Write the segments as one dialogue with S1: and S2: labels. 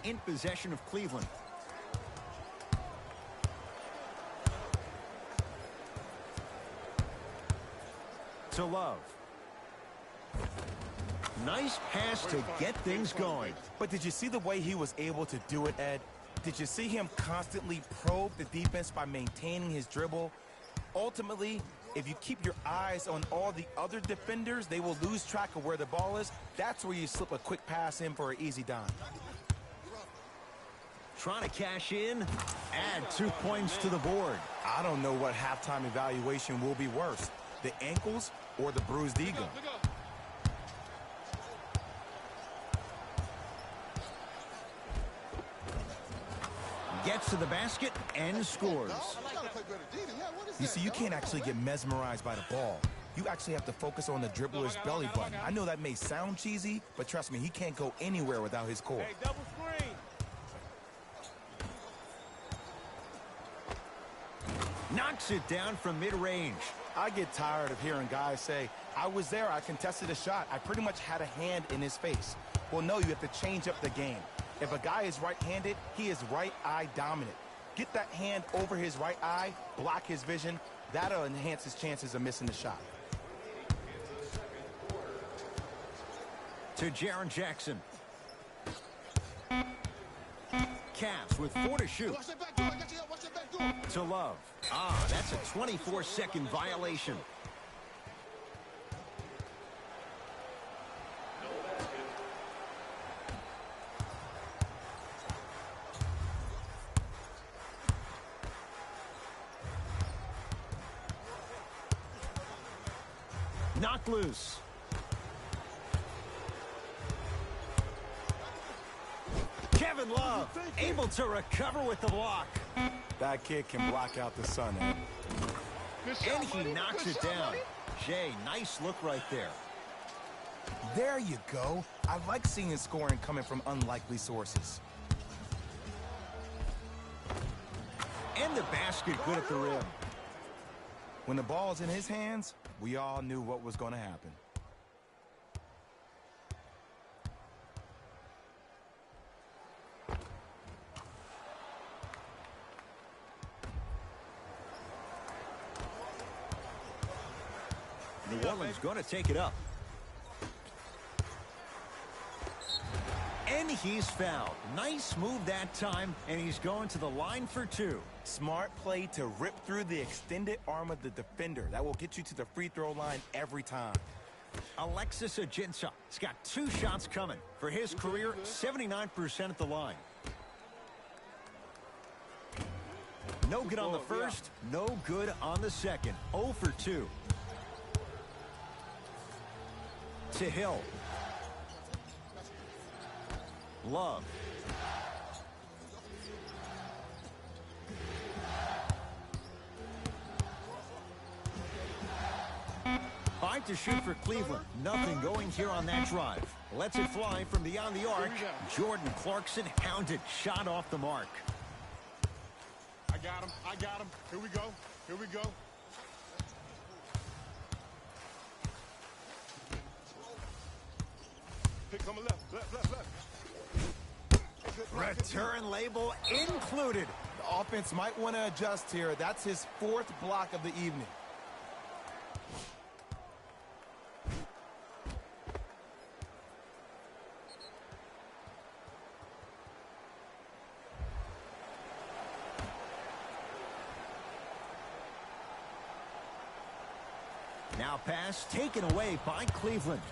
S1: in possession of Cleveland. To Love. Nice pass to get things going.
S2: But did you see the way he was able to do it, Ed? Did you see him constantly probe the defense by maintaining his dribble? Ultimately, if you keep your eyes on all the other defenders, they will lose track of where the ball is. That's where you slip a quick pass in for an easy dime.
S1: Trying to cash in, add 2 points to the board.
S2: I don't know what halftime evaluation will be worse, the ankles or the bruised ego.
S1: Gets to the basket and scores.
S2: You see, you can't actually get mesmerized by the ball. You actually have to focus on the dribbler's belly button. I know that may sound cheesy, but trust me, he can't go anywhere without his core.
S3: Hey, double screen.
S1: Knocks it down from mid-range.
S2: I get tired of hearing guys say, I was there, I contested a shot, I pretty much had a hand in his face. Well, no, you have to change up the game. If a guy is right-handed, he is right eye dominant. Get that hand over his right eye, block his vision. That'll enhance his chances of missing the shot.
S1: To Jaren Jackson. Cavs with 4 to shoot. To Love. That's a 24-second violation. Knocked loose. Kevin Love able to recover with the block.
S2: That kid can block out the sun, Ed.
S1: And he knocks it down. Jay, nice look right there.
S2: There you go. I like seeing scoring coming from unlikely sources.
S1: And the basket good at the rim.
S2: When the ball's in his hands, we all knew what was going to happen.
S1: New Orleans going to take it up. And he's fouled. Nice move that time, and he's going to the line for 2.
S2: Smart play to rip through the extended arm of the defender. That will get you to the free throw line every time.
S1: Alexis Ajinça has got 2 shots coming. For his career, 79% at the line. No good on the first, no good on the second. 0 for 2. To Hill. Love. Five to shoot for Cleveland. Nothing going here on that drive. Lets it fly from beyond the arc. Jordan Clarkson hounded. Shot off the mark.
S3: I got him. I got him. Here we go. Here we go. Pick coming left. Left.
S1: Return label included.
S2: The offense might want to adjust here. That's his 4th block of the evening.
S1: Now pass taken away by Cleveland.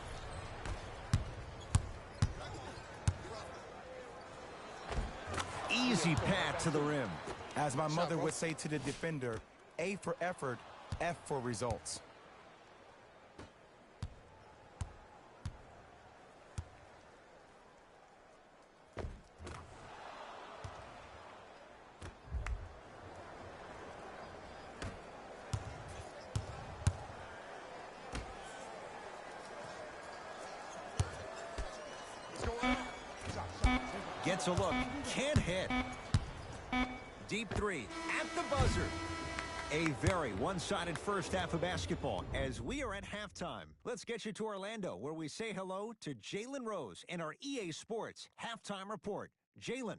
S1: Easy pat to the rim.
S2: As my mother would say to the defender, A for effort, F for results.
S1: Gets a look, can't hit. Deep 3 at the buzzer. A very one-sided first half of basketball as we are at halftime. Let's get you to Orlando, where we say hello to Jalen Rose in our EA Sports Halftime Report. Jalen.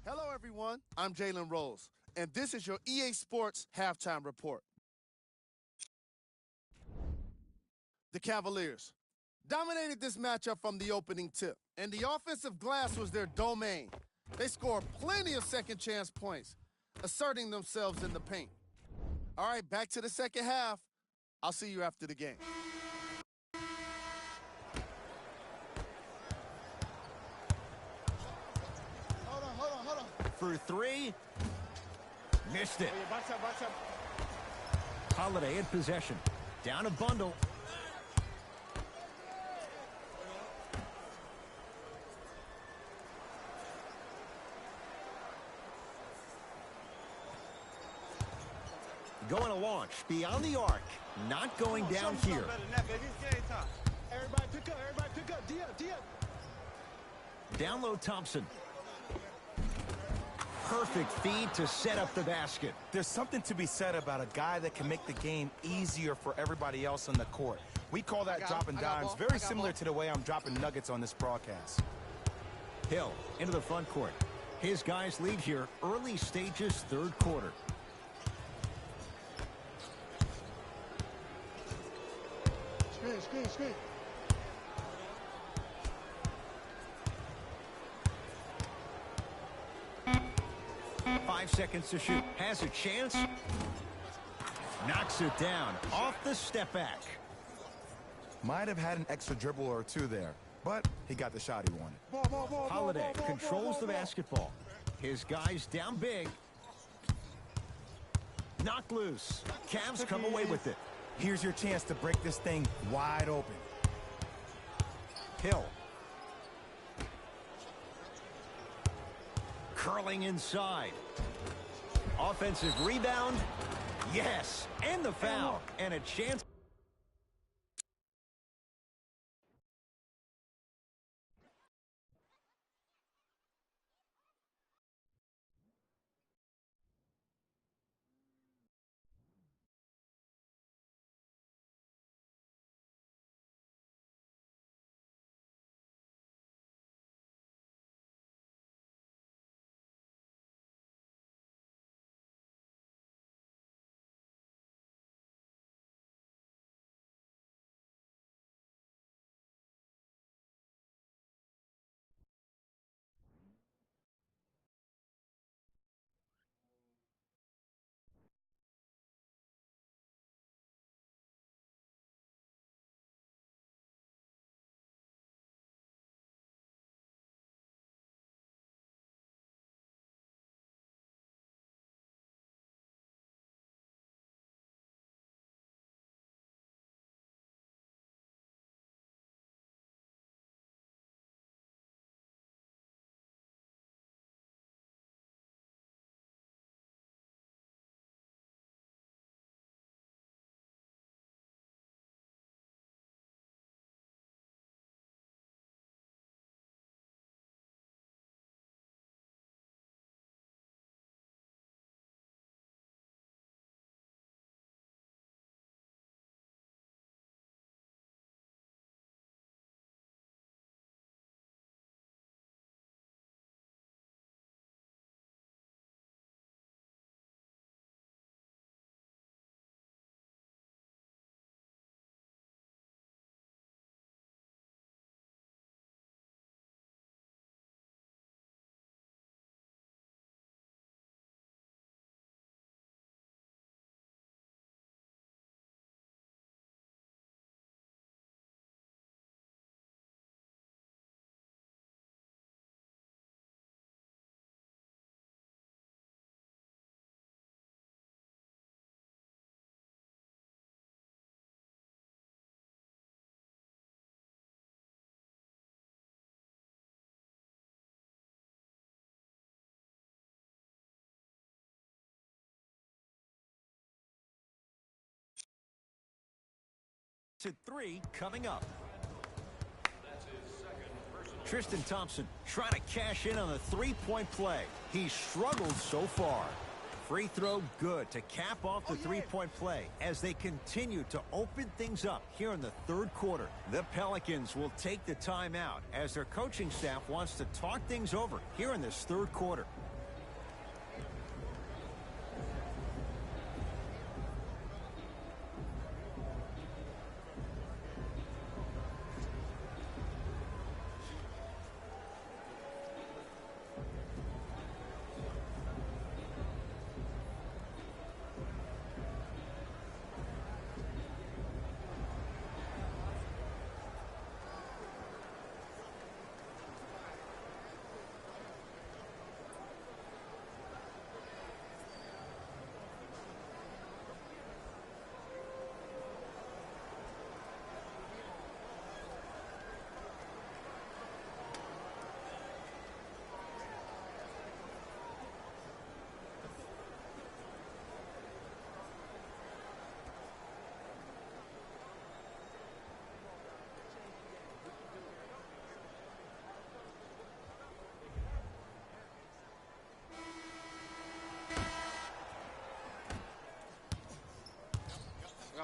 S4: Hello, everyone. I'm Jalen Rose, and this is your EA Sports Halftime Report. The Cavaliers dominated this matchup from the opening tip, and the offensive glass was their domain. They scored plenty of second-chance points, asserting themselves in the paint. All right, back to the second half. I'll see you after the game. Hold on.
S1: For three. Missed it.
S3: Box up.
S1: Holiday in possession. Down a bundle. Going to launch beyond the arc. Not going down here.
S3: Everybody pick up. Dia.
S1: Down low Thompson. Perfect feed to set up the basket.
S2: There's something to be said about a guy that can make the game easier for everybody else on the court. We call that dropping dimes, very similar to the way I'm dropping nuggets on this broadcast.
S1: Hill into the front court. His guys lead here early stages, third quarter.
S3: Screen.
S1: 5 seconds to shoot. Has a chance. Knocks it down off the step back.
S2: Might have had an extra dribble or two there, but he got the shot he wanted.
S1: Holiday controls the basketball. His guys down big. Knocked loose. Cavs come away with it.
S2: Here's your chance to break this thing wide open.
S1: Hill. Curling inside. Offensive rebound. Yes. And the foul. And a chance. contested three coming up. Tristan Thompson trying to cash in on the three-point play. He struggled so far. Free throw good to cap off the three-point play as they continue to open things up here in the third quarter. The Pelicans will take the timeout as their coaching staff wants to talk things over here in this third quarter.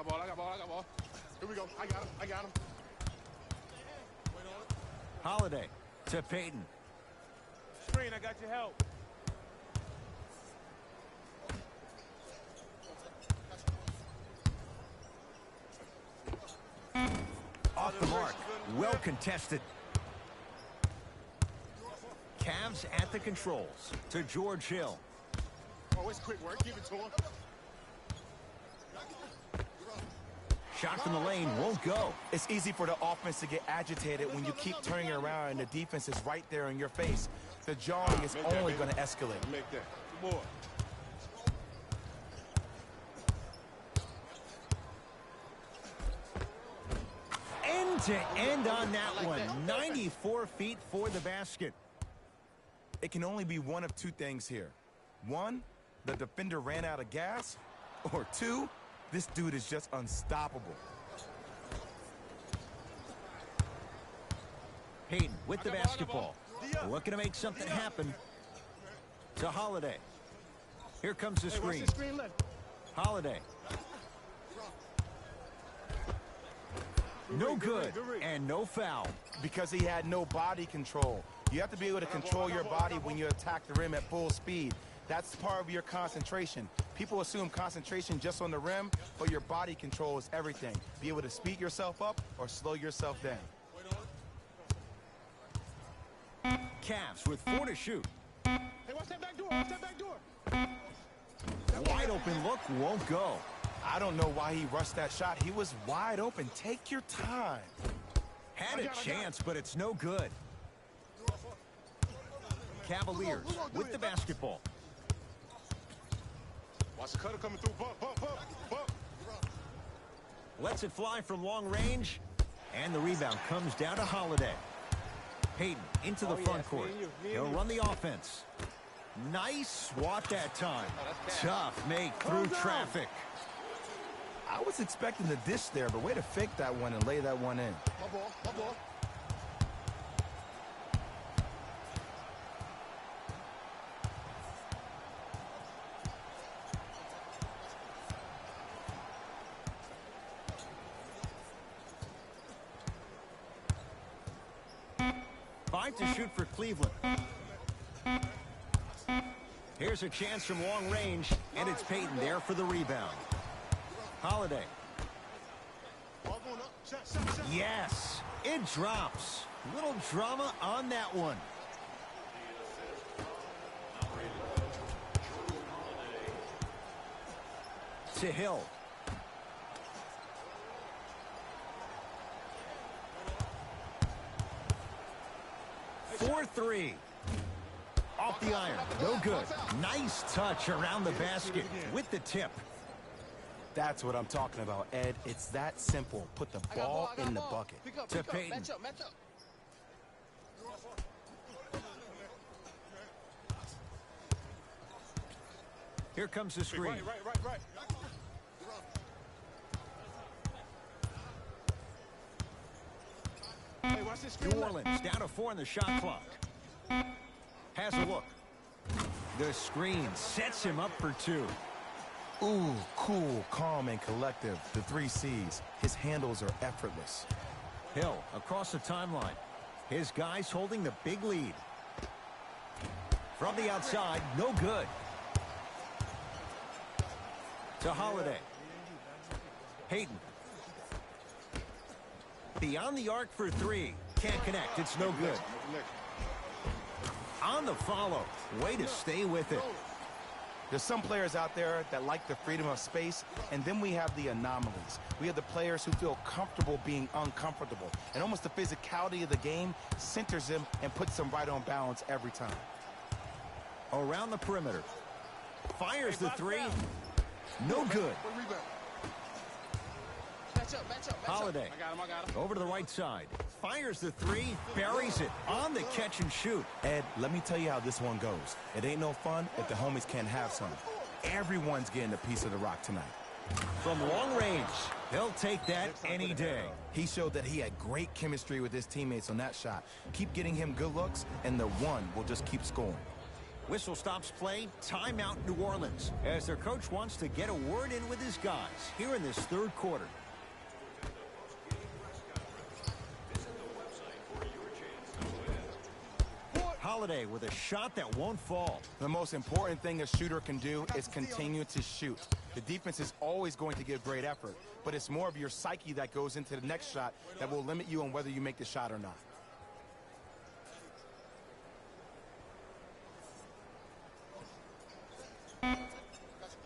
S3: I got ball. Here we go. I got him.
S1: Holiday to Payton.
S3: Screen, I got your help.
S1: Off the mark. Well contested. Cavs at the controls to George Hill.
S3: Oh, it's quick work. Give it to him.
S1: Shot from the lane won't go.
S2: It's easy for the offense to get agitated when you keep turning it around and the defense is right there in your face. The jarring is only going to escalate.
S3: Make that. Two more.
S1: End to end on that one. 94 feet for the basket.
S2: It can only be one of two things here. One, the defender ran out of gas. Or two, this dude is just unstoppable.
S1: Payton with the basketball. Looking to make something happen. To Holiday. Here comes the screen. Holiday. No good and no foul.
S2: Because he had no body control. You have to be able to control your body when you attack the rim at full speed. That's part of your concentration. People assume concentration just on the rim, but your body control is everything. Be able to speed yourself up or slow yourself down.
S1: Cavs with 4 to shoot.
S3: Hey, watch that back door. Watch that back door.
S1: Wide open look won't go.
S2: I don't know why he rushed that shot. He was wide open. Take your time.
S1: Had a chance, but it's no good. Cavaliers with the basketball.
S3: Watch the cutter coming through. Bump.
S1: Lets it fly from long range. And the rebound comes down to Holiday. Payton into the front court. He'll run the offense. Nice swat that time. Tough make through traffic.
S2: I was expecting the dish there, but way to fake that one and lay that one in.
S3: My ball.
S1: 5 to shoot for Cleveland. Here's a chance from long range, and it's Payton there for the rebound. Holiday. Yes, it drops. Little drama on that one. To Hill. For 3. Off the iron. No good. Nice touch around the basket with the tip.
S2: That's what I'm talking about, Ed. It's that simple. Put the ball in the bucket.
S1: To Payton.
S3: Match up.
S1: Here comes the screen.
S3: Right. Watch this
S1: New
S3: screen.
S1: Orleans down to 4 in the shot clock. Has a look. The screen sets him up for 2.
S2: Ooh, cool, calm, and collective. The 3 C's. His handles are effortless.
S1: Hill across the timeline. His guys holding the big lead. From the outside, no good. To Holiday. Hayden. Beyond the arc for 3. Can't connect. It's no good. On the follow. Way to stay with it.
S2: There's some players out there that like the freedom of space, and then we have the anomalies. We have the players who feel comfortable being uncomfortable, and almost the physicality of the game centers them and puts them right on balance every time.
S1: Around the perimeter. Fires the 3. No good. Holiday.
S3: I got him.
S1: Over to the right side. Fires the 3. Buries it on the catch and shoot.
S2: Ed, let me tell you how this one goes. It ain't no fun if the homies can't have some. Everyone's getting a piece of the rock tonight.
S1: From long range, he'll take that any day.
S2: He showed that he had great chemistry with his teammates on that shot. Keep getting him good looks, and the one will just keep scoring.
S1: Whistle stops play. Timeout New Orleans, as their coach wants to get a word in with his guys here in this 3rd quarter. Holiday with a shot that won't fall.
S2: The most important thing a shooter can do is continue to shoot. The defense is always going to give great effort, but it's more of your psyche that goes into the next shot that will limit you on whether you make the shot or not.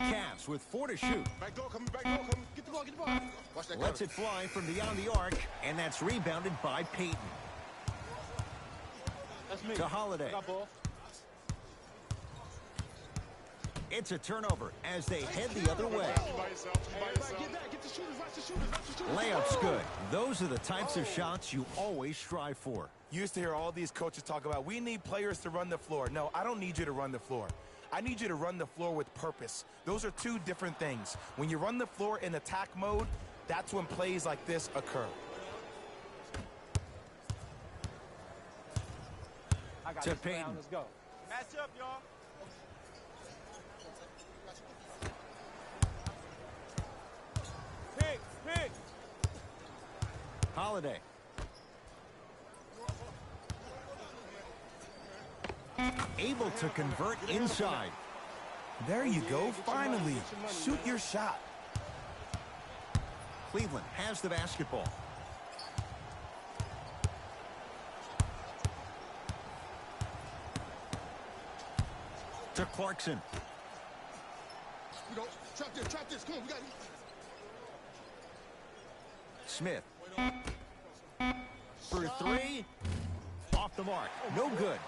S1: Cavs with 4 to shoot.
S3: Back door coming. Get the ball. Watch that.
S1: Lets it fly from beyond the arc, and that's rebounded by Payton.
S3: That's me.
S1: To Holiday.
S3: Got ball.
S1: It's a turnover as they head the other way.
S3: You by yourself. Get that. Get the shooters. Watch the shooters.
S1: Layup's good. Those are the types of shots you always strive for.
S2: You used to hear all these coaches talk about, we need players to run the floor. No, I don't need you to run the floor. I need you to run the floor with purpose. Those are 2 different things. When you run the floor in attack mode, that's when plays like this occur.
S1: To Payton.
S3: Let's go.
S5: Match up, y'all.
S3: Pick.
S1: Holiday. Able to convert inside.
S2: There you go, finally. Shoot your shot.
S1: Cleveland has the basketball. To Clarkson.
S3: Trap this. Come on, we got it.
S1: Smith. For 3. Off the mark. No good.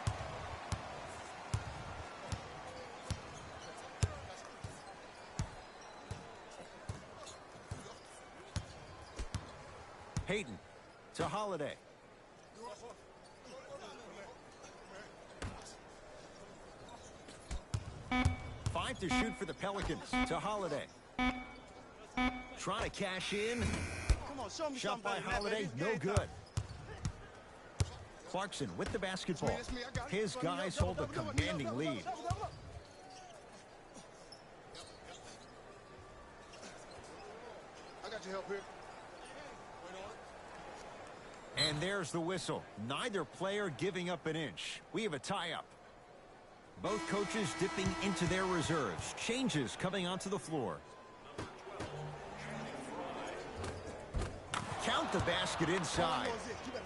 S1: Hayden to Holiday. Five to shoot for the Pelicans. To Holiday. Trying to cash in.
S5: Come on, show me
S1: Shot by
S5: something.
S1: Holiday, no good. Clarkson with the basketball. His guys hold a commanding lead.
S3: I got your help here.
S1: And there's the whistle. Neither player giving up an inch. We have a tie-up. Both coaches dipping into their reserves. Changes coming onto the floor. Count the basket inside.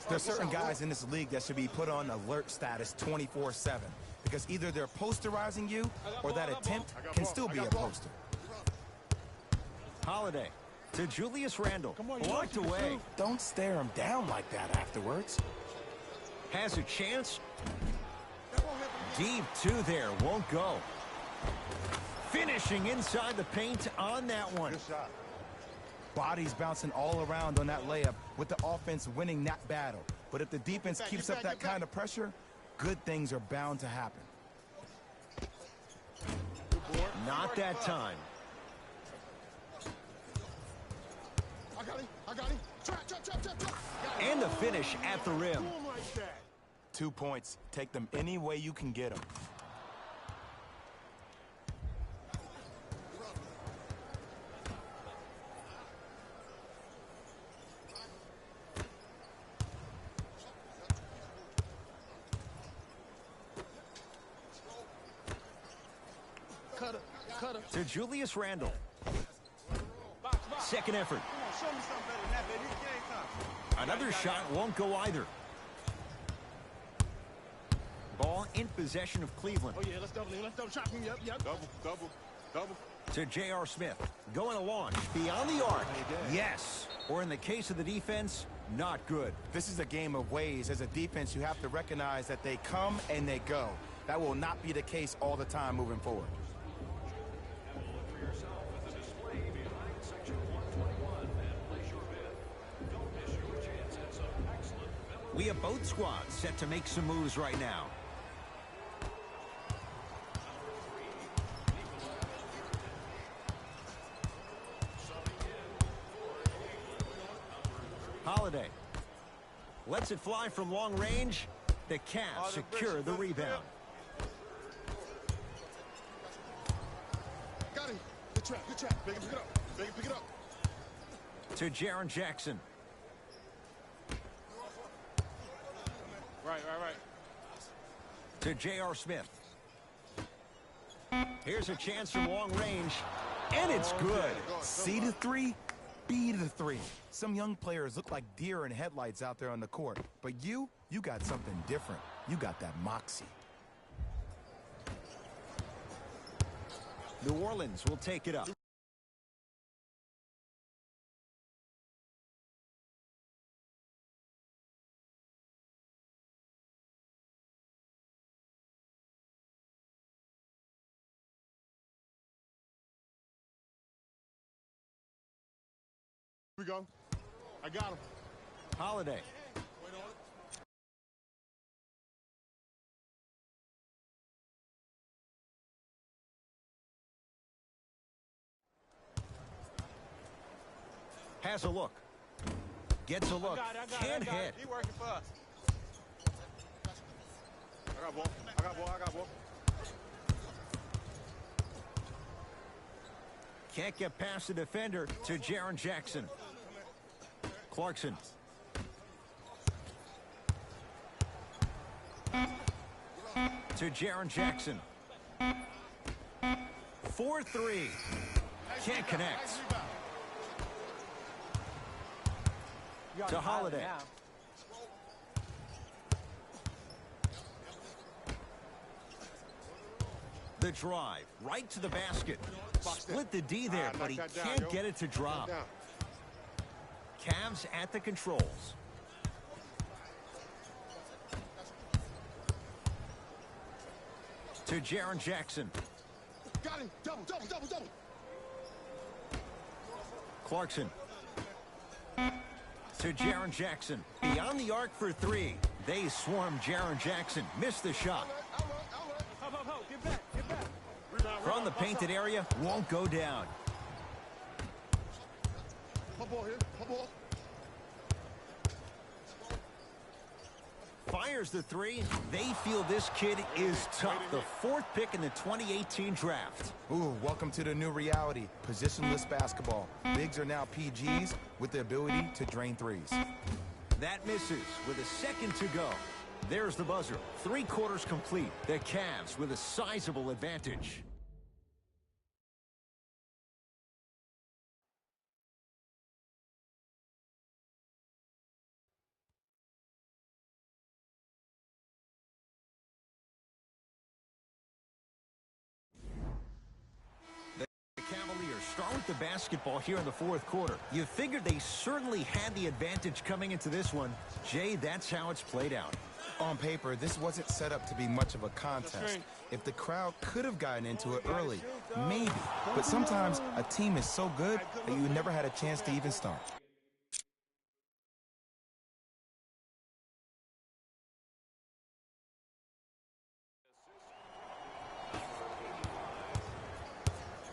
S2: There's certain guys in this league that should be put on alert status 24/7 because either they're posterizing you or that attempt can still be a poster.
S1: Holiday to Julius Randle. Blocked away.
S2: Don't stare him down like that afterwards.
S1: Has a chance. Deep two there. Won't go. Finishing inside the paint on that one.
S3: Good shot.
S2: Bodies bouncing all around on that layup with the offense winning that battle. But if the defense keeps up that kind of pressure, good things are bound to happen.
S1: Not that time.
S3: I got him. I got him. Trap.
S1: And the finish at the rim.
S3: Do him like that.
S2: 2 points. Take them any way you can get them.
S4: Cutter.
S1: To Julius Randle.
S5: Box.
S1: Second effort.
S5: Come on, show me something better than that, baby. It's game time.
S1: Another shot won't go either. Ball in possession of Cleveland.
S3: Oh, yeah, let's double him. Let's double chop him. Yep. Double.
S1: To J.R. Smith. Going to launch. Beyond the arc. Yes. Or in the case of the defense, not good.
S2: This is a game of ways. As a defense, you have to recognize that they come and they go. That will not be the case all the time moving forward.
S1: We have both squads set to make some moves right now. Holiday lets it fly from long range. The Cavs secure the rebound.
S3: Got him. Good trap. Pick it up.
S1: To Jaren Jackson.
S3: Right.
S1: To J.R. Smith. Here's a chance from long range. And it's good.
S2: C to 3, B to 3. Some young players look like deer in headlights out there on the court. But you got something different. You got that moxie.
S1: New Orleans will take it up.
S3: Here we go. I got him.
S1: Holiday.
S3: Wait on it.
S1: Has a look. Gets a look.
S5: I got
S1: Can't
S5: it.
S1: hit.
S5: He working for us.
S3: I got ball.
S1: Can't get past the defender to Jaren Jackson. Clarkson. To Jaren Jackson. 4-3. Can't connect. To Holiday. The drive, right to the basket. Split the D there, but he can't get it to drop. Cavs at the controls. To Jaren Jackson.
S3: Got him. Double.
S1: Clarkson. To Jaren Jackson. Beyond the arc for three. They swarm Jaren Jackson. Missed the shot.
S5: Ho. Get back.
S1: From the painted area, won't go down.
S3: Pop ball here.
S1: Fires the three. They feel this kid is tough. The fourth pick in the 2018 draft.
S2: Ooh, welcome to the new reality. Positionless basketball. Bigs are now PGs with the ability to drain threes.
S1: That misses with a second to go. There's the buzzer. 3 quarters complete. The Cavs with a sizable advantage. Start with the basketball here in the fourth quarter. You figured they certainly had the advantage coming into this one. Jay, that's how it's played out.
S2: On paper, this wasn't set up to be much of a contest. If the crowd could have gotten into it early, maybe. But sometimes a team is so good that you never had a chance to even start.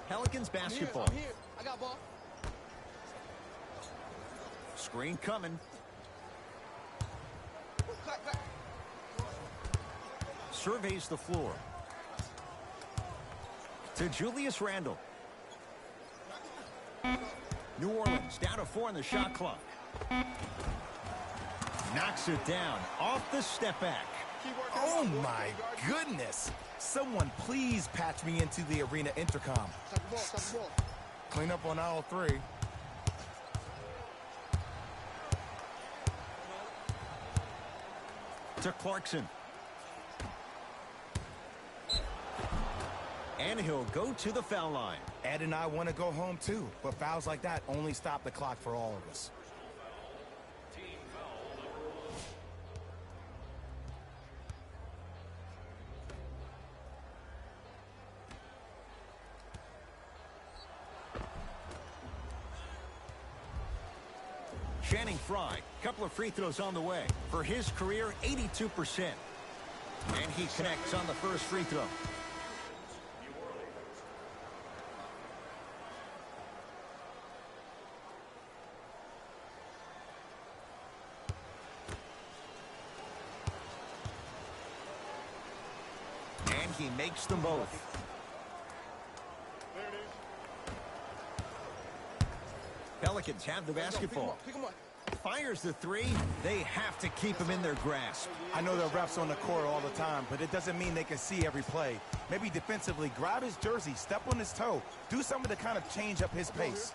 S1: Pelicans basketball.
S5: I'm here. I got ball.
S1: Screen coming. Surveys the floor. To Julius Randle. New Orleans down to 4 in the shot clock. Knocks it down off the step back.
S2: Oh, my goodness. Someone please patch me into the arena intercom. Clean up on aisle 3.
S1: To Clarkson. And he'll go to the foul line.
S2: Ed and I want to go home too, but fouls like that only stop the clock for all of us.
S1: Channing Frye, couple of free throws on the way. For his career, 82%. And he connects on the first free throw. And he makes them both.
S3: There it is.
S1: Pelicans have the basketball.
S5: Pick him up.
S1: Fires the three. They have to keep him in their grasp.
S2: I know there are refs on the court all the time, but it doesn't mean they can see every play. Maybe defensively, grab his jersey, step on his toe, do something to kind of change up his pace.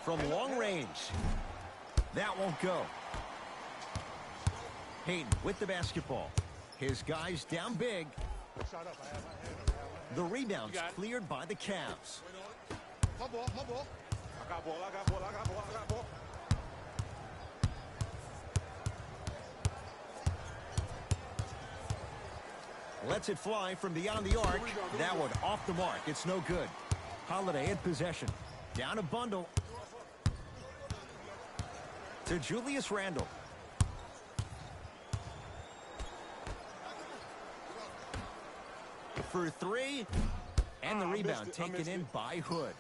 S1: From long range. That won't go. Payton with the basketball. His guys down big.
S3: Shot up. I have my hand up.
S1: The rebound's cleared by the Cavs.
S3: My ball, my ball. I got ball, I got ball, I got ball, I got ball.
S1: Lets it fly from beyond the arc. That one off the mark. It's no good. Holiday in possession. Down a bundle. To Julius Randle. For three. And the rebound taken in by Hood.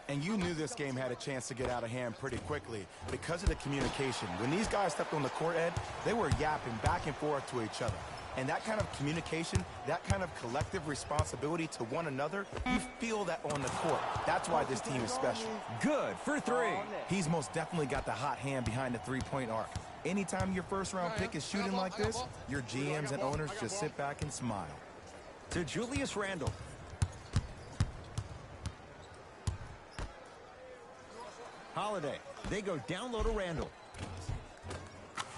S2: And you knew this game had a chance to get out of hand pretty quickly because of the communication. When these guys stepped on the court, Ed, they were yapping back and forth to each other. And that kind of communication, that kind of collective responsibility to one another, you feel that on the court. That's why this team is special.
S1: Good for three.
S2: He's most definitely got the hot hand behind the three-point arc. Anytime your first-round pick is shooting like this, your GMs and owners just sit back and smile.
S1: To Julius Randle. Holiday. They go down low to Randle.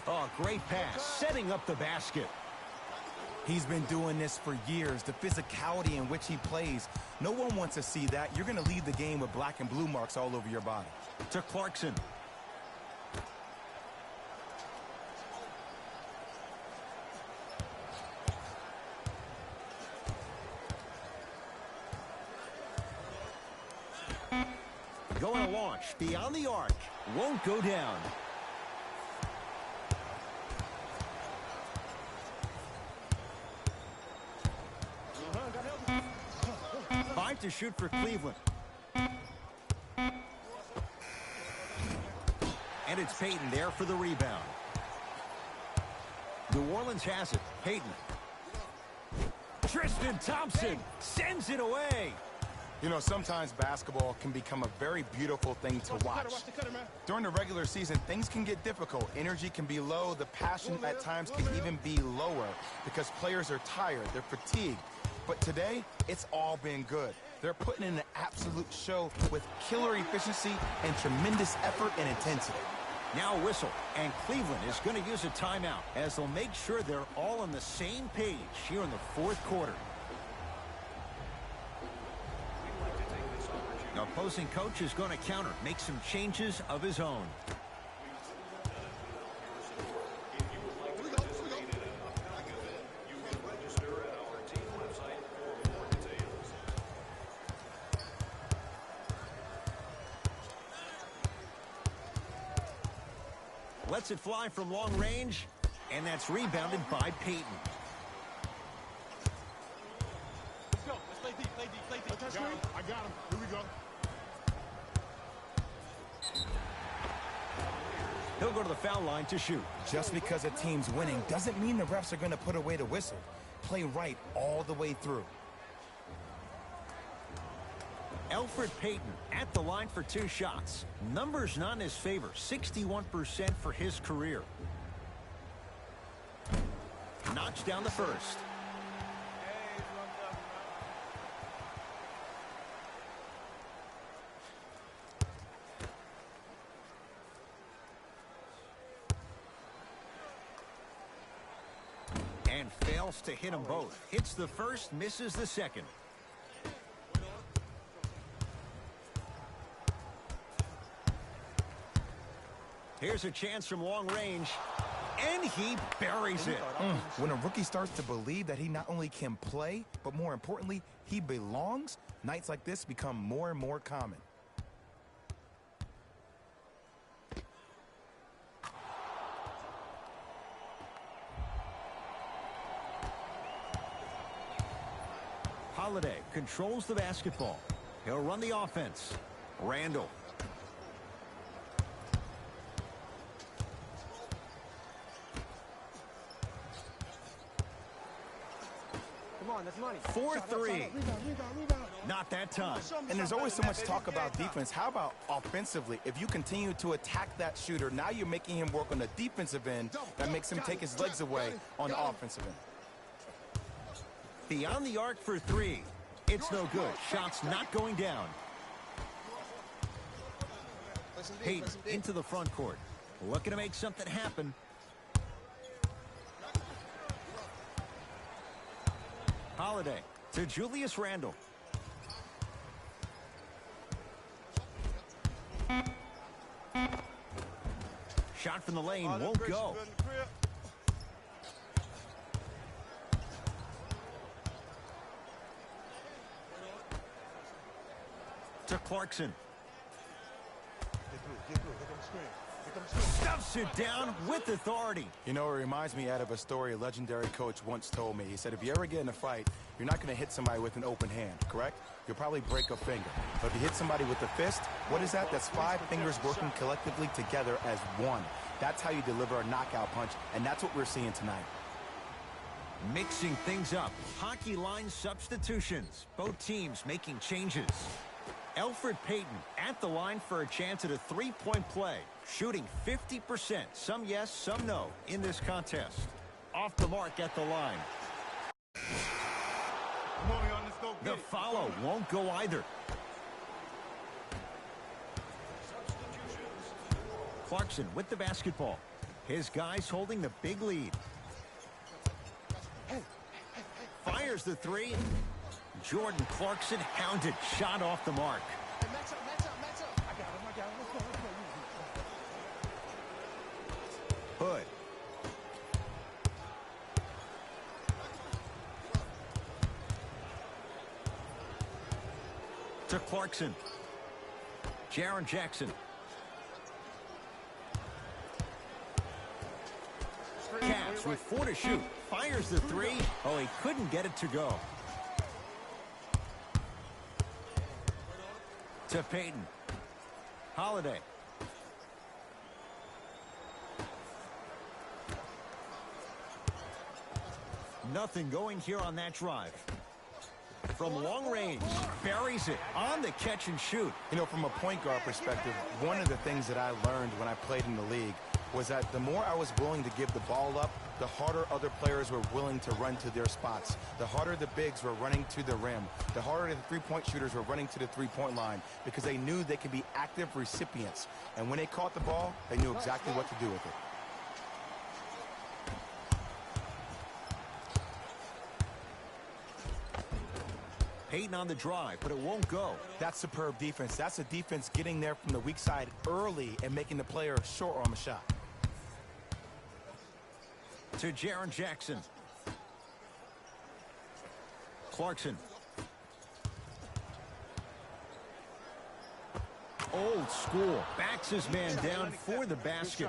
S1: Oh, great pass. Setting up the basket.
S2: He's been doing this for years. The physicality in which he plays. No one wants to see that. You're going to leave the game with black and blue marks all over your body.
S1: To Clarkson. Going to launch beyond the arc. Won't go down. Five to shoot for Cleveland. And it's Payton there for the rebound. New Orleans has it. Payton. Tristan Thompson sends it away.
S2: You know, sometimes basketball can become a very beautiful thing to watch. During the regular season, things can get difficult. Energy can be low. The passion at times can even be lower because players are tired. They're fatigued. But today, it's all been good. They're putting in an absolute show with killer efficiency and tremendous effort and intensity.
S1: Now a whistle, and Cleveland is going to use a timeout as they'll make sure they're all on the same page here in the fourth quarter. The opposing coach is going to counter, make some changes of his own. Lets it fly from long range, and that's rebounded by Payton.
S5: Let's go. Let's play deep, play deep, play deep.
S3: got him. Here we go.
S1: He'll go to the foul line to shoot.
S2: Just because a team's winning doesn't mean the refs are going to put away the whistle. Play right all the way through.
S1: Elfrid Payton at the line for 2 shots. Numbers not in his favor. 61% for his career. Knocks down the first. And fails to hit them both. Hits the first, misses the second. Here's a chance from long range, and he buries it.
S2: When a rookie starts to believe that he not only can play, but more importantly, he belongs, nights like this become more and more common.
S1: Holiday controls the basketball. He'll run the offense. Randall.
S5: Come on, that's money.
S1: 4-3. Not that time.
S2: And there's always so much talk about defense. How about offensively? If you continue to attack that shooter, now you're making him work on the defensive end. That makes him take his legs away on the offensive end.
S1: Beyond the arc for 3. It's no good. Shot's not going down. Payton into the front court. Looking to make something happen. Holiday to Julius Randle. Shot from the lane won't go. To Clarkson. Stuffs it down with authority.
S2: You know, it reminds me out of a story a legendary coach once told me. He said, if you ever get in a fight, you're not going to hit somebody with an open hand, correct? You'll probably break a finger. But if you hit somebody with a fist, what is that? That's 5 fingers working collectively together as one. That's how you deliver a knockout punch, and that's what we're seeing tonight.
S1: Mixing things up. Hockey line substitutions. Both teams making changes. Elfrid Payton at the line for a chance at a 3-point play. Shooting 50%. Some yes, some no in this contest. Off the mark at the line.
S3: Come on, y'all, let's go get
S1: The
S3: it.
S1: follow won't go either. Clarkson with the basketball. His guys holding the big lead. Fires the 3. Jordan Clarkson hounded. Shot off the mark.
S5: Match up. I got him. Let's go.
S1: Hood. To Clarkson. Jaren Jackson. Cavs with 4 to shoot. Fires the 3. Oh, he couldn't get it to go. To Payton. Holiday. Nothing going here on that drive. From long range, buries it on the catch and shoot.
S2: You know, from a point guard perspective, one of the things that I learned when I played in the league was that the more I was willing to give the ball up, the harder other players were willing to run to their spots. The harder the bigs were running to the rim. The harder the three-point shooters were running to the three-point line because they knew they could be active recipients. And when they caught the ball, they knew exactly what to do with it.
S1: Payton on the drive, but it won't go.
S2: That's superb defense. That's a defense getting there from the weak side early and making the player short on the shot.
S1: To Jaren Jackson. Clarkson. Old school. Backs his man down for the basket.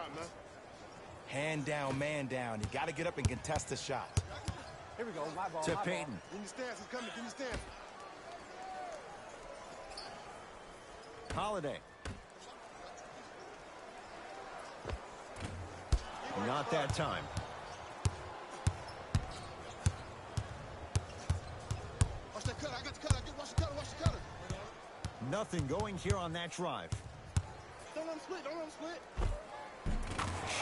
S2: Hand down, man down. You got to get up and contest the shot.
S5: Here we go. My ball.
S1: To Payton.
S3: Give me stance. He's coming. Give me stance.
S1: Holiday. Not that time.
S3: Watch that cutter. I got the cutter. Watch the cutter. Watch the cutter.
S1: Nothing going here on that drive.
S3: Don't let him split. Don't let him split.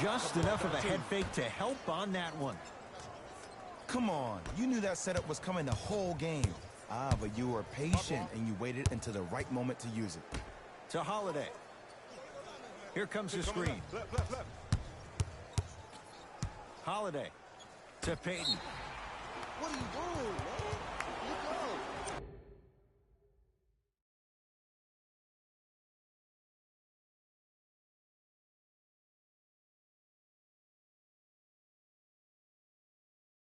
S1: Just enough of a head fake to help on that one.
S2: Come on. You knew that setup was coming the whole game. Ah, but you were patient and you waited until the right moment to use it.
S1: To Holiday. Here comes the screen.
S3: Left.
S1: Holiday to Peyton.